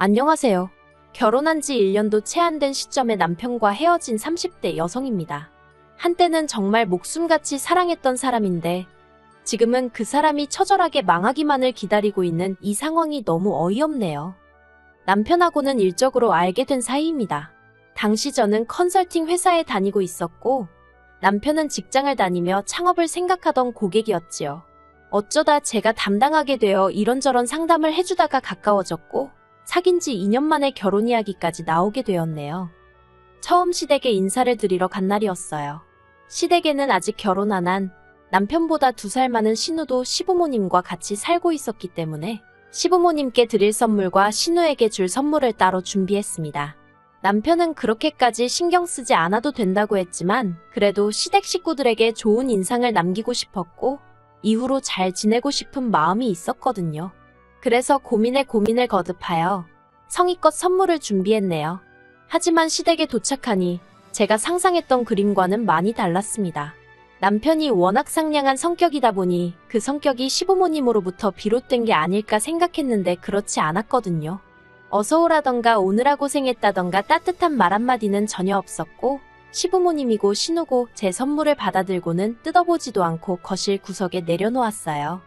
안녕하세요. 결혼한 지 1년도 채 안 된 시점에 남편과 헤어진 30대 여성입니다. 한때는 정말 목숨같이 사랑했던 사람인데 지금은 그 사람이 처절하게 망하기만을 기다리고 있는 이 상황이 너무 어이없네요. 남편하고는 일적으로 알게 된 사이입니다. 당시 저는 컨설팅 회사에 다니고 있었고 남편은 직장을 다니며 창업을 생각하던 고객이었지요. 어쩌다 제가 담당하게 되어 이런저런 상담을 해주다가 가까워졌고 사귄 지 2년 만에 결혼 이야기까지 나오게 되었네요. 처음 시댁에 인사를 드리러 간 날이었어요. 시댁에는 아직 결혼 안 한 남편보다 2살 많은 신우도 시부모님과 같이 살고 있었기 때문에 시부모님께 드릴 선물과 신우에게 줄 선물을 따로 준비했습니다. 남편은 그렇게까지 신경 쓰지 않아도 된다고 했지만 그래도 시댁 식구들에게 좋은 인상을 남기고 싶었고 이후로 잘 지내고 싶은 마음이 있었거든요. 그래서 고민에 고민을 거듭하여 성의껏 선물을 준비했네요. 하지만 시댁에 도착하니 제가 상상했던 그림과는 많이 달랐습니다. 남편이 워낙 상냥한 성격이다 보니 그 성격이 시부모님으로부터 비롯된 게 아닐까 생각했는데 그렇지 않았거든요. 어서 오라던가 오느라 고생했다던가 따뜻한 말 한마디는 전혀 없었고 시부모님이고 신우고 제 선물을 받아들고는 뜯어보지도 않고 거실 구석에 내려놓았어요.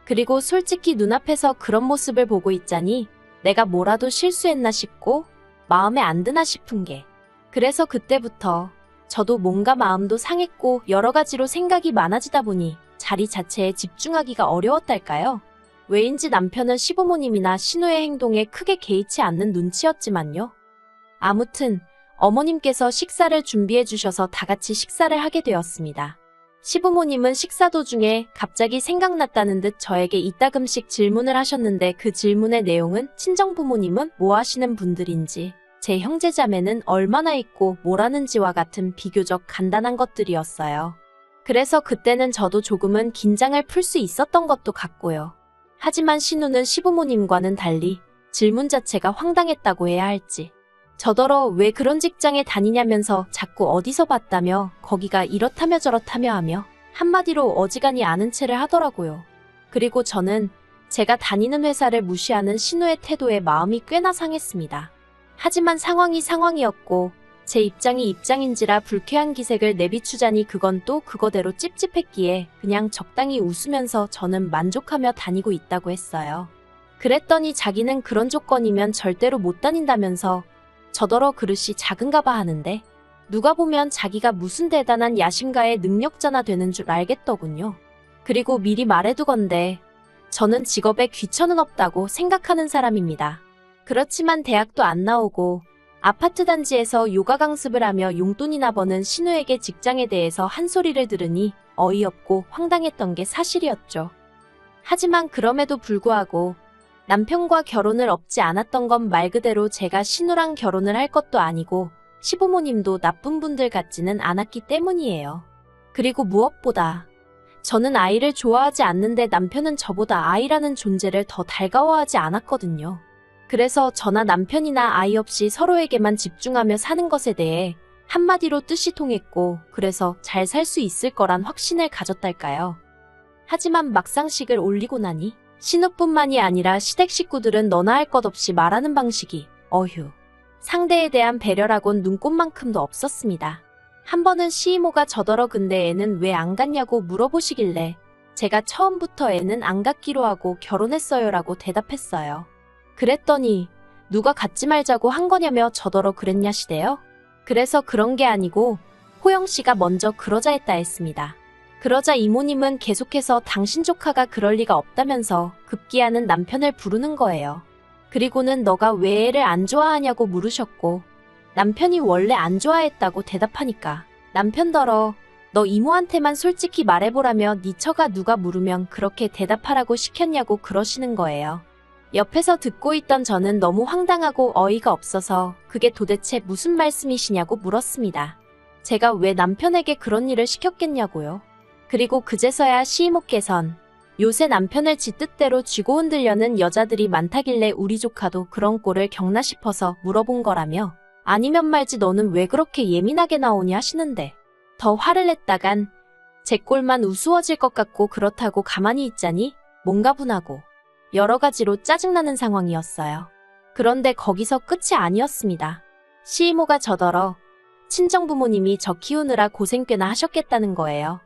그리고 솔직히 눈앞에서 그런 모습을 보고 있자니 내가 뭐라도 실수했나 싶고 마음에 안 드나 싶은 게 그래서 그때부터 저도 뭔가 마음도 상했고 여러 가지로 생각이 많아지다 보니 자리 자체에 집중하기가 어려웠달까요? 왜인지 남편은 시부모님이나 신우의 행동에 크게 개의치 않는 눈치였지만요. 아무튼 어머님께서 식사를 준비해 주셔서 다 같이 식사를 하게 되었습니다. 시부모님은 식사 도중에 갑자기 생각났다는 듯 저에게 이따금씩 질문을 하셨는데 그 질문의 내용은 친정부모님은 뭐 하시는 분들인지, 제 형제자매는 얼마나 있고 뭘 하는지와 같은 비교적 간단한 것들이었어요. 그래서 그때는 저도 조금은 긴장을 풀 수 있었던 것도 같고요. 하지만 신우는 시부모님과는 달리 질문 자체가 황당했다고 해야 할지 저더러 왜 그런 직장에 다니냐면서 자꾸 어디서 봤다며 거기가 이렇다며 저렇다며 하며 한마디로 어지간히 아는 체를 하더라고요. 그리고 저는 제가 다니는 회사를 무시하는 신우의 태도에 마음이 꽤나 상했습니다. 하지만 상황이 상황이었고 제 입장이 입장인지라 불쾌한 기색을 내비추자니 그건 또 그거대로 찝찝했기에 그냥 적당히 웃으면서 저는 만족하며 다니고 있다고 했어요. 그랬더니 자기는 그런 조건이면 절대로 못 다닌다면서 저더러 그릇이 작은가 봐 하는데 누가 보면 자기가 무슨 대단한 야심가의 능력자나 되는 줄 알겠더군요. 그리고 미리 말해두건대 저는 직업에 귀천은 없다고 생각하는 사람입니다. 그렇지만 대학도 안 나오고 아파트 단지에서 요가 강습을 하며 용돈이나 버는 신우에게 직장에 대해서 한 소리를 들으니 어이없고 황당했던 게 사실이었죠. 하지만 그럼에도 불구하고 남편과 결혼을 업지 않았던 건 말 그대로 제가 신우랑 결혼을 할 것도 아니고 시부모님도 나쁜 분들 같지는 않았기 때문이에요. 그리고 무엇보다 저는 아이를 좋아하지 않는데 남편은 저보다 아이라는 존재를 더 달가워하지 않았거든요. 그래서 저나 남편이나 아이 없이 서로에게만 집중하며 사는 것에 대해 한마디로 뜻이 통했고 그래서 잘 살 수 있을 거란 확신을 가졌달까요. 하지만 막상식을 올리고 나니 신우뿐만이 아니라 시댁 식구들은 너나 할 것 없이 말하는 방식이 어휴. 상대에 대한 배려라곤 눈꼽만큼도 없었습니다. 한 번은 시이모가 저더러 근데 애는 왜 안 갔냐고 물어보시길래 제가 처음부터 애는 안 갔기로 하고 결혼했어요라고 대답했어요. 그랬더니 누가 갖지 말자고 한 거냐며 저더러 그랬냐시대요. 그래서 그런 게 아니고 호영씨가 먼저 그러자 했다 했습니다. 그러자 이모님은 계속해서 당신 조카가 그럴 리가 없다면서 급기야는 남편을 부르는 거예요. 그리고는 너가 왜 애를 안 좋아하냐고 물으셨고 남편이 원래 안 좋아했다고 대답하니까 남편더러 너 이모한테만 솔직히 말해보라며 네 처가 누가 물으면 그렇게 대답하라고 시켰냐고 그러시는 거예요. 옆에서 듣고 있던 저는 너무 황당하고 어이가 없어서 그게 도대체 무슨 말씀이시냐고 물었습니다. 제가 왜 남편에게 그런 일을 시켰겠냐고요. 그리고 그제서야 시이모께선 요새 남편을 지 뜻대로 쥐고 흔들려는 여자들이 많다길래 우리 조카도 그런 꼴을 겪나 싶어서 물어본 거라며 아니면 말지 너는 왜 그렇게 예민하게 나오니 하시는데 더 화를 냈다간 제 꼴만 우스워질 것 같고 그렇다고 가만히 있자니 뭔가 분하고 여러 가지로 짜증나는 상황이었어요. 그런데 거기서 끝이 아니었습니다. 시이모가 저더러 친정부모님이 저 키우느라 고생 꽤나 하셨겠다는 거예요.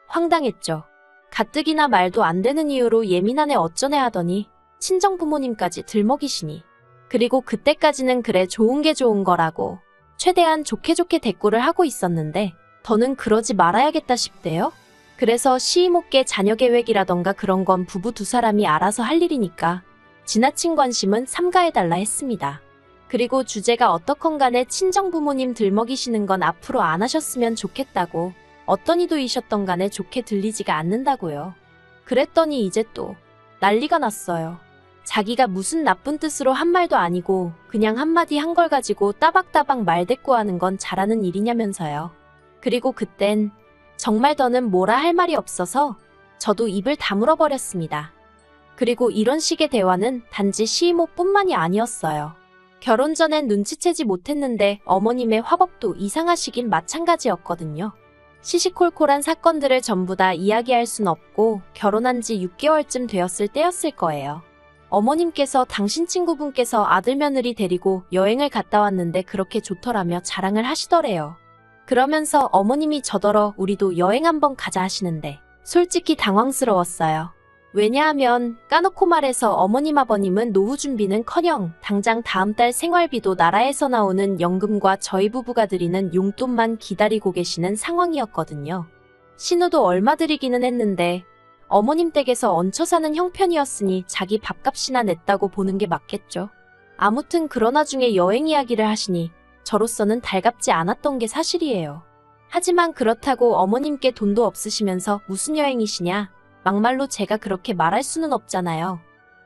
황당했죠. 가뜩이나 말도 안 되는 이유로 예민하네 어쩌네 하더니 친정부모님까지 들먹이시니. 그리고 그때까지는 그래 좋은 게 좋은 거라고 최대한 좋게 대꾸를 하고 있었는데 더는 그러지 말아야겠다 싶대요. 그래서 시이모께 자녀 계획이라던가 그런 건 부부 두 사람이 알아서 할 일이니까 지나친 관심은 삼가해달라 했습니다. 그리고 주제가 어떻건 간에 친정부모님 들먹이시는 건 앞으로 안 하셨으면 좋겠다고 어떤 이도이셨던 간에 좋게 들리지가 않는다고요. 그랬더니 이제 또 난리가 났어요. 자기가 무슨 나쁜 뜻으로 한 말도 아니고 그냥 한마디 한 걸 가지고 따박따박 말대꾸하는 건 잘하는 일이냐면서요. 그리고 그땐 정말 더는 뭐라 할 말이 없어서 저도 입을 다물어 버렸습니다. 그리고 이런 식의 대화는 단지 시이모뿐만이 아니었어요. 결혼 전엔 눈치채지 못했는데 어머님의 화법도 이상하시긴 마찬가지였거든요. 시시콜콜한 사건들을 전부 다 이야기할 순 없고 결혼한 지 6개월쯤 되었을 때였을 거예요. 어머님께서 당신 친구분께서 아들 며느리 데리고 여행을 갔다 왔는데 그렇게 좋더라며 자랑을 하시더래요. 그러면서 어머님이 저더러 우리도 여행 한번 가자 하시는데 솔직히 당황스러웠어요. 왜냐하면 까놓고 말해서 어머님 아버님은 노후 준비는커녕 당장 다음 달 생활비도 나라에서 나오는 연금과 저희 부부가 드리는 용돈만 기다리고 계시는 상황이었거든요. 신우도 얼마 드리기는 했는데 어머님 댁에서 얹혀 사는 형편이었으니 자기 밥값이나 냈다고 보는 게 맞겠죠. 아무튼 그러나 중에 여행 이야기를 하시니 저로서는 달갑지 않았던 게 사실이에요. 하지만 그렇다고 어머님께 돈도 없으시면서 무슨 여행이시냐? 막말로 제가 그렇게 말할 수는 없잖아요.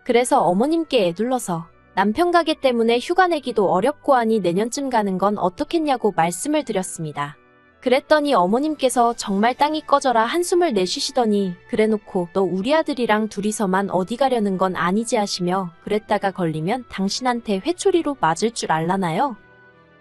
그래서 어머님께 애둘러서 남편 가게 때문에 휴가 내기도 어렵고 하니 내년쯤 가는 건 어떻겠냐고 말씀을 드렸습니다. 그랬더니 어머님께서 정말 땅이 꺼져라 한숨을 내쉬시더니 그래놓고 너 우리 아들이랑 둘이서만 어디 가려는 건 아니지 하시며 그랬다가 걸리면 당신한테 회초리로 맞을 줄 알라나요?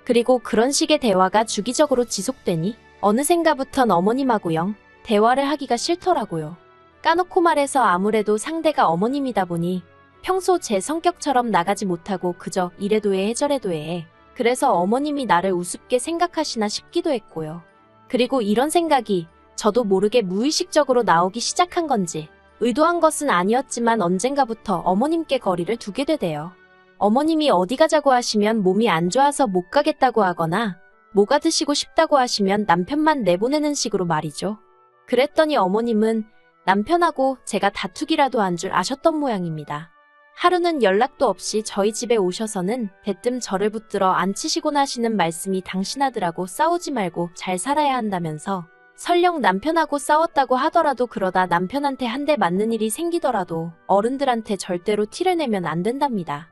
그리고 그런 식의 대화가 주기적으로 지속되니 어느샌가부턴 어머님하고 영 대화를 하기가 싫더라고요. 까놓고 말해서 아무래도 상대가 어머님이다 보니 평소 제 성격처럼 나가지 못하고 그저 이래도 해 저래도 해. 그래서 어머님이 나를 우습게 생각하시나 싶기도 했고요. 그리고 이런 생각이 저도 모르게 무의식적으로 나오기 시작한 건지 의도한 것은 아니었지만 언젠가부터 어머님께 거리를 두게 되대요. 어머님이 어디 가자고 하시면 몸이 안 좋아서 못 가겠다고 하거나 뭐가 드시고 싶다고 하시면 남편만 내보내는 식으로 말이죠. 그랬더니 어머님은 남편하고 제가 다투기라도 한 줄 아셨던 모양입니다. 하루는 연락도 없이 저희 집에 오셔서는 대뜸 저를 붙들어 앉히시곤 하시는 말씀이 당신 아들하고 싸우지 말고 잘 살아야 한다면서 설령 남편하고 싸웠다고 하더라도 그러다 남편한테 한 대 맞는 일이 생기더라도 어른들한테 절대로 티를 내면 안 된답니다.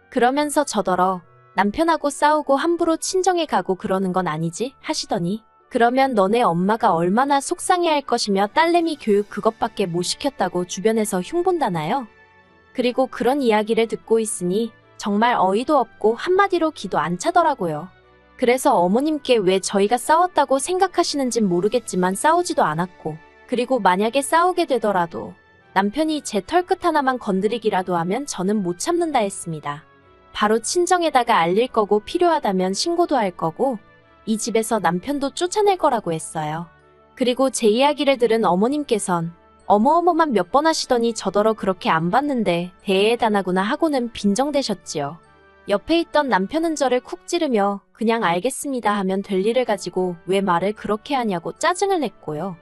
그러면서 저더러 남편하고 싸우고 함부로 친정에 가고 그러는 건 아니지 하시더니 그러면 너네 엄마가 얼마나 속상해할 것이며 딸내미 교육 그것밖에 못 시켰다고 주변에서 흉본다나요? 그리고 그런 이야기를 듣고 있으니 정말 어이도 없고 한마디로 기도 안 차더라고요. 그래서 어머님께 왜 저희가 싸웠다고 생각하시는진 모르겠지만 싸우지도 않았고 그리고 만약에 싸우게 되더라도 남편이 제 털끝 하나만 건드리기라도 하면 저는 못 참는다 했습니다. 바로 친정에다가 알릴 거고 필요하다면 신고도 할 거고 이 집에서 남편도 쫓아낼 거라고 했어요. 그리고 제 이야기를 들은 어머님께선 어머어머만 몇 번 하시더니 저더러 그렇게 안 봤는데 대해다나구나 하고는 빈정대셨지요. 옆에 있던 남편은 저를 쿡 찌르며 그냥 알겠습니다 하면 될 일을 가지고 왜 말을 그렇게 하냐고 짜증을 냈고요.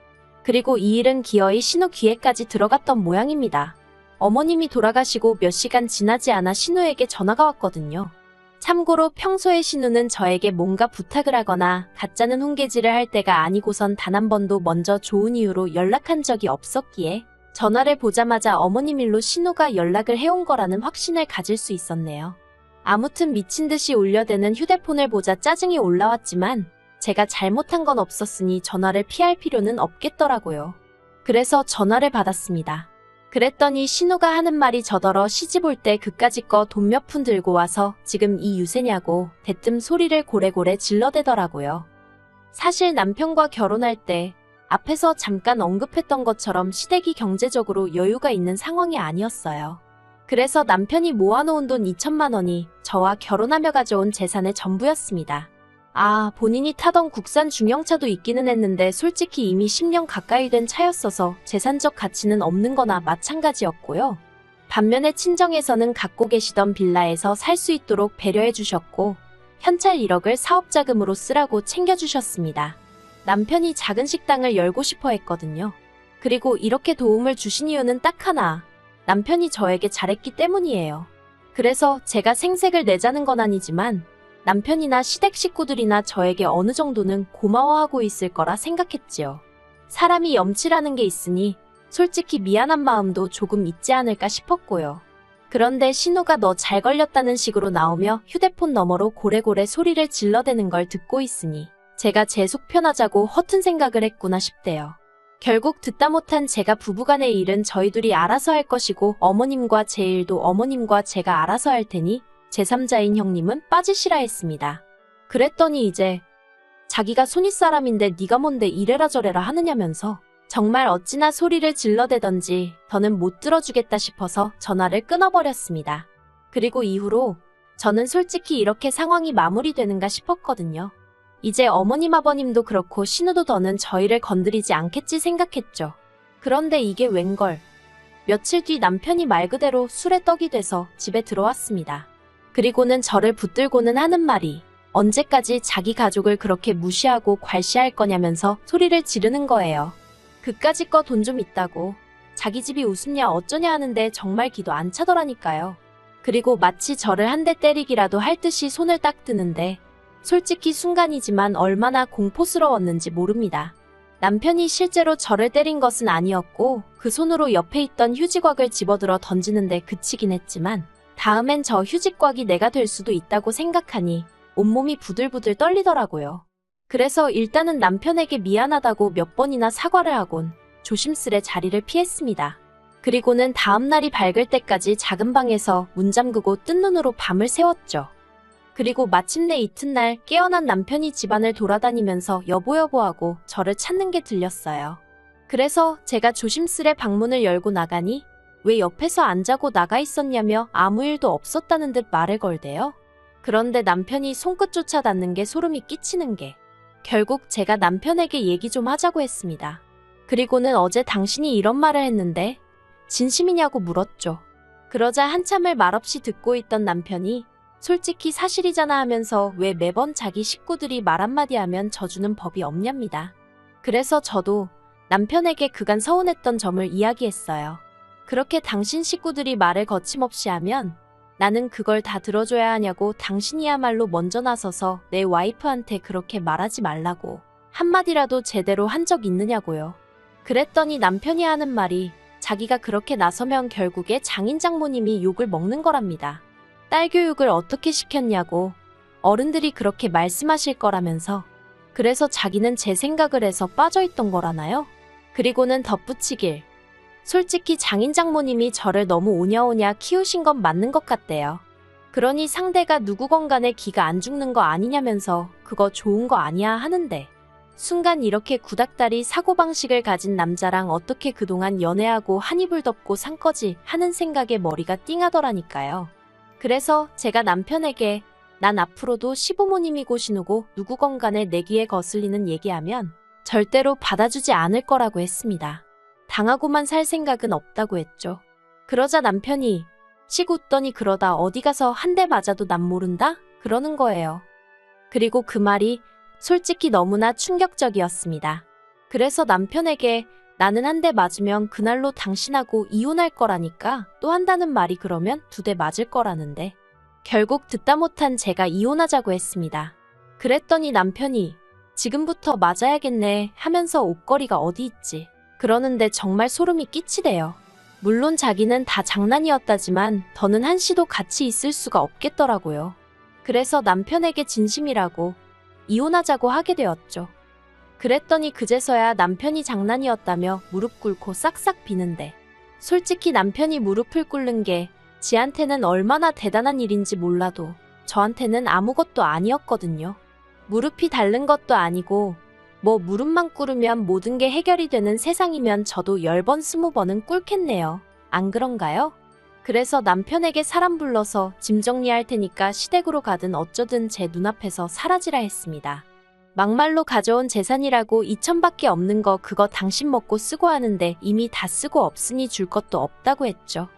그리고 이 일은 기어이 신우 귀에까지 들어갔던 모양입니다. 어머님이 돌아가시고 몇 시간 지나지 않아 신우에게 전화가 왔거든요. 참고로 평소에 신우는 저에게 뭔가 부탁을 하거나 가짜는 훈계질을 할 때가 아니고선 단 한 번도 먼저 좋은 이유로 연락한 적이 없었기에 전화를 보자마자 어머님 일로 신우가 연락을 해온 거라는 확신을 가질 수 있었네요. 아무튼 미친 듯이 울려대는 휴대폰을 보자 짜증이 올라왔지만 제가 잘못한 건 없었으니 전화를 피할 필요는 없겠더라고요. 그래서 전화를 받았습니다. 그랬더니 신우가 하는 말이 저더러 시집 올 때 그까짓 거 돈 몇 푼 들고 와서 지금 이 유세냐고 대뜸 소리를 고래고래 질러대더라고요. 사실 남편과 결혼할 때 앞에서 잠깐 언급했던 것처럼 시댁이 경제적으로 여유가 있는 상황이 아니었어요. 그래서 남편이 모아놓은 돈 2천만 원이 저와 결혼하며 가져온 재산의 전부였습니다. 본인이 타던 국산 중형차도 있기는 했는데 솔직히 이미 10년 가까이 된 차였어서 재산적 가치는 없는 거나 마찬가지였고요. 반면에 친정에서는 갖고 계시던 빌라에서 살 수 있도록 배려해 주셨고 현찰 1억을 사업자금으로 쓰라고 챙겨주셨습니다. 남편이 작은 식당을 열고 싶어 했거든요. 그리고 이렇게 도움을 주신 이유는 딱 하나. 남편이 저에게 잘했기 때문이에요. 그래서 제가 생색을 내자는 건 아니지만 남편이나 시댁 식구들이나 저에게 어느 정도는 고마워하고 있을 거라 생각했지요. 사람이 염치라는 게 있으니 솔직히 미안한 마음도 조금 있지 않을까 싶었고요. 그런데 신우가 너 잘 걸렸다는 식으로 나오며 휴대폰 너머로 고래고래 소리를 질러대는 걸 듣고 있으니 제가 제 속 편하자고 허튼 생각을 했구나 싶대요. 결국 듣다 못한 제가 부부간의 일은 저희 둘이 알아서 할 것이고 어머님과 제 일도 어머님과 제가 알아서 할 테니 제3자인 형님은 빠지시라 했습니다. 그랬더니 이제 자기가 손윗사람인데 네가 뭔데 이래라 저래라 하느냐면서 정말 어찌나 소리를 질러대던지 더는 못 들어주겠다 싶어서 전화를 끊어버렸습니다. 그리고 이후로 저는 솔직히 이렇게 상황이 마무리되는가 싶었거든요. 이제 어머님 아버님도 그렇고 신우도 더는 저희를 건드리지 않겠지 생각했죠. 그런데 이게 웬걸. 며칠 뒤 남편이 말 그대로 술에 떡이 돼서 집에 들어왔습니다. 그리고는 저를 붙들고는 하는 말이 언제까지 자기 가족을 그렇게 무시하고 괄시할 거냐면서 소리를 지르는 거예요. 그까짓 거 돈 좀 있다고 자기 집이 웃음냐 어쩌냐 하는데 정말 기도 안 차더라니까요. 그리고 마치 저를 한 대 때리기라도 할 듯이 손을 딱 드는데 솔직히 순간이지만 얼마나 공포스러웠는지 모릅니다. 남편이 실제로 저를 때린 것은 아니었고 그 손으로 옆에 있던 휴지곽을 집어들어 던지는데 그치긴 했지만 다음엔 저 휴지곽이 내가 될 수도 있다고 생각하니 온몸이 부들부들 떨리더라고요. 그래서 일단은 남편에게 미안하다고 몇 번이나 사과를 하곤 조심스레 자리를 피했습니다. 그리고는 다음날이 밝을 때까지 작은 방에서 문 잠그고 뜬 눈으로 밤을 새웠죠. 그리고 마침내 이튿날 깨어난 남편이 집안을 돌아다니면서 여보여보하고 저를 찾는 게 들렸어요. 그래서 제가 조심스레 방문을 열고 나가니 왜 옆에서 안 자고 나가 있었냐며 아무 일도 없었다는 듯 말을 걸대요. 그런데 남편이 손끝조차 닿는 게 소름이 끼치는 게 결국 제가 남편에게 얘기 좀 하자고 했습니다. 그리고는 어제 당신이 이런 말을 했는데 진심이냐고 물었죠. 그러자 한참을 말없이 듣고 있던 남편이 솔직히 사실이잖아 하면서 왜 매번 자기 식구들이 말 한마디 하면 져주는 법이 없냐입니다. 그래서 저도 남편에게 그간 서운했던 점을 이야기했어요. 그렇게 당신 식구들이 말을 거침없이 하면 나는 그걸 다 들어줘야 하냐고 당신이야말로 먼저 나서서 내 와이프한테 그렇게 말하지 말라고 한마디라도 제대로 한 적 있느냐고요. 그랬더니 남편이 하는 말이 자기가 그렇게 나서면 결국에 장인 장모님이 욕을 먹는 거랍니다. 딸 교육을 어떻게 시켰냐고 어른들이 그렇게 말씀하실 거라면서 그래서 자기는 제 생각을 해서 빠져있던 거라나요? 그리고는 덧붙이길 솔직히 장인 장모님이 저를 너무 오냐오냐 키우신 건 맞는 것 같대요. 그러니 상대가 누구건 간에 기가 안 죽는 거 아니냐면서 그거 좋은 거 아니야 하는데 순간 이렇게 구닥다리 사고방식을 가진 남자랑 어떻게 그동안 연애하고 한 이불 덮고 산 거지 하는 생각에 머리가 띵하더라니까요. 그래서 제가 남편에게 난 앞으로도 시부모님이고 신우고 누구건 간에 내 귀에 거슬리는 얘기하면 절대로 받아주지 않을 거라고 했습니다. 당하고만 살 생각은 없다고 했죠. 그러자 남편이 씩 웃더니 그러다 어디 가서 한 대 맞아도 난 모른다? 그러는 거예요. 그리고 그 말이 솔직히 너무나 충격적이었습니다. 그래서 남편에게 나는 한 대 맞으면 그날로 당신하고 이혼할 거라니까 또 한다는 말이 그러면 2대 맞을 거라는데 결국 듣다 못한 제가 이혼하자고 했습니다. 그랬더니 남편이 지금부터 맞아야겠네 하면서 옷걸이가 어디 있지? 그러는데 정말 소름이 끼치대요. 물론 자기는 다 장난이었다지만 더는 한시도 같이 있을 수가 없겠더라고요. 그래서 남편에게 진심이라고 이혼하자고 하게 되었죠. 그랬더니 그제서야 남편이 장난이었다며 무릎 꿇고 싹싹 비는데 솔직히 남편이 무릎을 꿇는 게 지한테는 얼마나 대단한 일인지 몰라도 저한테는 아무것도 아니었거든요. 무릎이 닳는 것도 아니고 뭐 무릎만 꿇으면 모든 게 해결이 되는 세상이면 저도 10번 20번은 꿇겠네요. 안 그런가요? 그래서 남편에게 사람 불러서 짐 정리할 테니까 시댁으로 가든 어쩌든 제 눈앞에서 사라지라 했습니다. 막말로 가져온 재산이라고 2천밖에 없는 거 그거 당신 먹고 쓰고 하는데 이미 다 쓰고 없으니 줄 것도 없다고 했죠.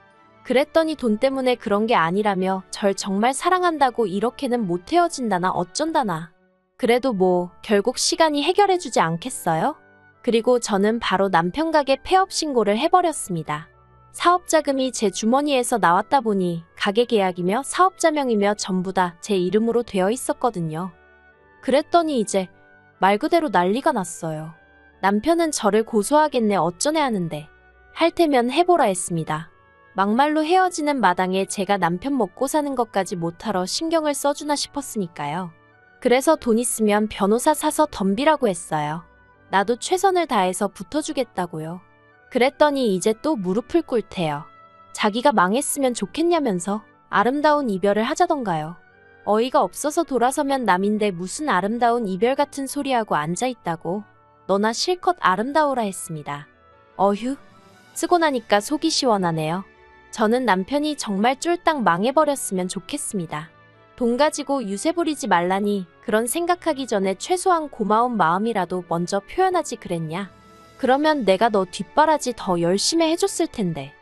그랬더니 돈 때문에 그런 게 아니라며 절 정말 사랑한다고 이렇게는 못 헤어진다나 어쩐다나. 그래도 뭐 결국 시간이 해결해주지 않겠어요? 그리고 저는 바로 남편 가게 폐업 신고를 해버렸습니다. 사업자금이 제 주머니에서 나왔다 보니 가게 계약이며 사업자명이며 전부 다 제 이름으로 되어 있었거든요. 그랬더니 이제 말 그대로 난리가 났어요. 남편은 저를 고소하겠네 어쩌네 하는데 할 테면 해보라 했습니다. 막말로 헤어지는 마당에 제가 남편 먹고 사는 것까지 못하러 신경을 써주나 싶었으니까요. 그래서 돈 있으면 변호사 사서 덤비라고 했어요. 나도 최선을 다해서 붙어주겠다고요. 그랬더니 이제 또 무릎을 꿇대요. 자기가 망했으면 좋겠냐면서 아름다운 이별을 하자던가요. 어이가 없어서 돌아서면 남인데 무슨 아름다운 이별 같은 소리하고 앉아있다고. 너나 실컷 아름다우라 했습니다. 어휴, 쓰고 나니까 속이 시원하네요. 저는 남편이 정말 쫄딱 망해버렸으면 좋겠습니다. 돈 가지고 유세 부리지 말라니 그런 생각하기 전에 최소한 고마운 마음이라도 먼저 표현하지 그랬냐. 그러면 내가 너 뒷바라지 더 열심히 해줬을 텐데.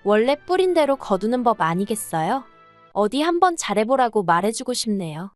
원래 뿌린 대로 거두는 법 아니겠어요? 어디 한번 잘해보라고 말해주고 싶네요.